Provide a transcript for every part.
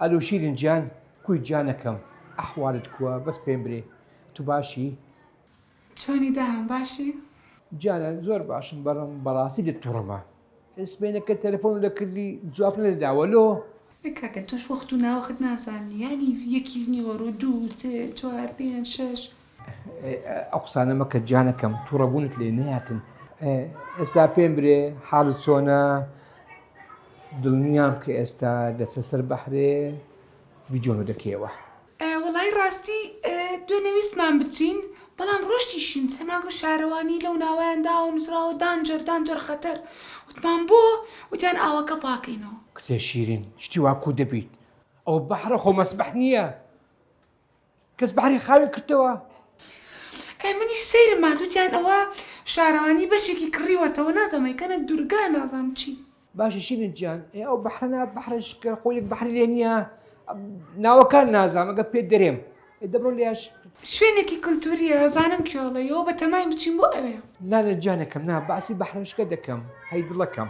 الو شيرين جان كوي جانكم احوالت كوا بس بيمبري تو باشي چۆنی داهام باشی؟ جانا زۆر باشم بەڕاستی لە تووڕەما اسمێنەکە تەلەفۆن لەکردی جواب نەداوەلۆ کاکە تۆش وەخت و ناوەخت نازانی ینی یەکی نیوەڕۆ دوو سێ چوار پێنج شەش ئەو قسانە مەکە جانەکەم تووڕەبوونت لێ نەهاتن ئێستا پێم برێ حاڵت چۆنە دڵنیام کە ئێستا دەچە سەر بەحرێ ڤیدیۆ دەکەیەوە وەڵای ڕاستی دوێنەویستمان بچین بەڵام ڕۆشتیشین سەماگە شارەوانی لەو ناوایاندا و نووسراوە دانجەر خەتەر وتمان بۆ وتیان ئاوەکە پاکەینەوە کسێ شیرین شتی واکو دەبیت ئەو بەحرە خۆ مەسبەح نییە کەس بەحری خاوی کردەوە منیش سەیرم مات وتیان ئەوە شارەوانی بەشێکی کڕیوەتەوە نازەمەیکەنە دوورگا نازام چی باشە شیرین گیان ئەو بەحرەنا بەحرش کە خۆیەک بەحری لێ نییە ناوەکان نازام ئەگە پێت دەرێم دەبڕۆ لێش شوێنێکی کللتوریە ئەزانم کێڵەیەوە بە تەمای بچین بۆ ئەوێ نانە جانەکەم نا باسی بەحرشکە دەکەم هەی دڵەکەم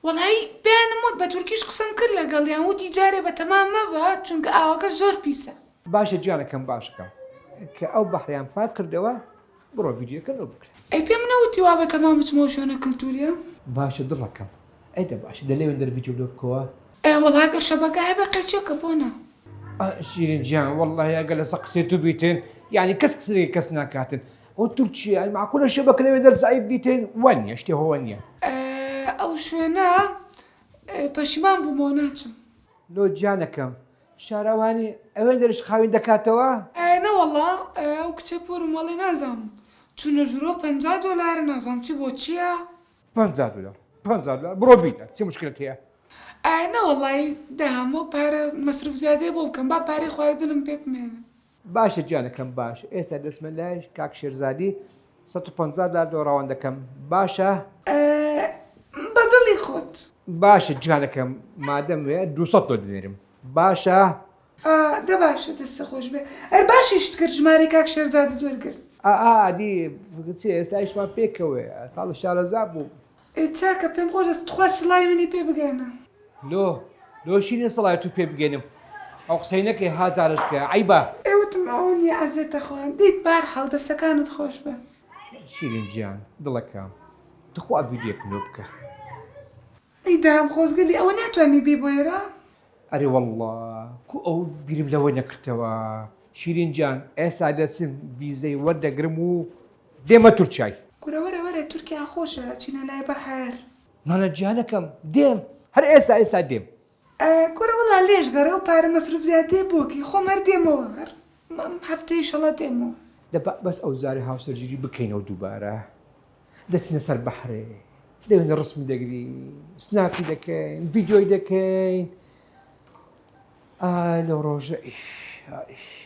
وەڵی بیانم وت بە تورکیش قسم کرد لەگەڵ یان وتی جارێ بە تەمام مەبە چونکە ئاوەکە زۆر پیسە باشە جانەکەم باشەکەم کە ئەو بەحریان پاک کردەوە بڕۆ ڤیدیۆکەنەوە بکرێ ئەی پێم نەوتی وا بە تەمام بچمەوە شوێنە کللتوریە باشە دڵەکەم ئەیدە باشە دەلێوێن دەر ڤیدیۆ لێ بکەوە وەڵا گەر شەبەکە هەبە قەچێکە بۆنە شیرین گیان وەڵڵاهی ئەگەر لەسەر قسێت و بیتن یعنی کەس قسەی کەس ناکاتن ئەو تورکیە معقولە شەبەکە لەوێ دەرزایی بیتن وەنیە شتێ هۆوە نییە ئەو شوێنە پەشیمان بوومەوە ناچم لۆ جانەکەم شارەوانی ئەوێن دەرش خاوین دەکاتەوە نەوەڵا ئەو کچە پۆرم وەڵی نازانم چونە ژورۆ $50 نازانم چی بۆ چییە؟ $50 بڕۆ بیتە چی مشکلت هەیە نەوەڵی داهامەوە پارە مەسرف زیادەیە بۆ بکەم با پارەی خواردنم پێ بمێنم باشە جانەکەم باش ئێستا دەستمە لایش کاک شێرزادی $150 دۆڕاوان دەکەم باشە بەدڵی خۆت باشە جانەکەم مادەم وێ 200 دەنێرم باشە دە باشە دەستە خۆش بێ ئەر باشیشت کرد ژمارەی کاک شێرزادی دووەرگرت ئادی ئێستایشمان پێکەوێ تاڵە شارەزا بوو چاکە پێم خۆش دەست تخوا سڵای منی پێ بگەنە لۆ شیرین سڵای تو پێ بگەنم ئەو قسەی نەکەی هازارشکە عیبە ئێوتم ئەوە نیە عەزێتە خوان دیت بار هەڵ دەستەکانت خۆش بە شیرین گیان دڵەکەم دخوا ڤیدیۆکەنەوە بکە ئەی دام خۆزگەلی ئەوە ناتوانانی بی بۆ ئێرە ئەرێ وەڵڵا کو ئەو بیرم لەوە نەکردەوە شیرین گیان ئێستا دەچم ڤیزەی وەردەگرم و دێمە تورکیای وەرە تورکیا خۆشە چینە لای بەحر نانە گیانەکەم دێم هەر ئێستا دێم کورە وڵا لێش گەڕێ و پارە مەسرف زیاتێ بۆکی خۆمەر دێمەوە هەر هەفتەی شەڵە دێمەوە بەس ئەو زاری هاوسەرگیری بکەینەوە دووبارە دەچینە سەر بەحرێ لەوێنە ڕسمی دەگری سناپی دەکەین ڤیدیۆی دەکەین لەو ڕۆژە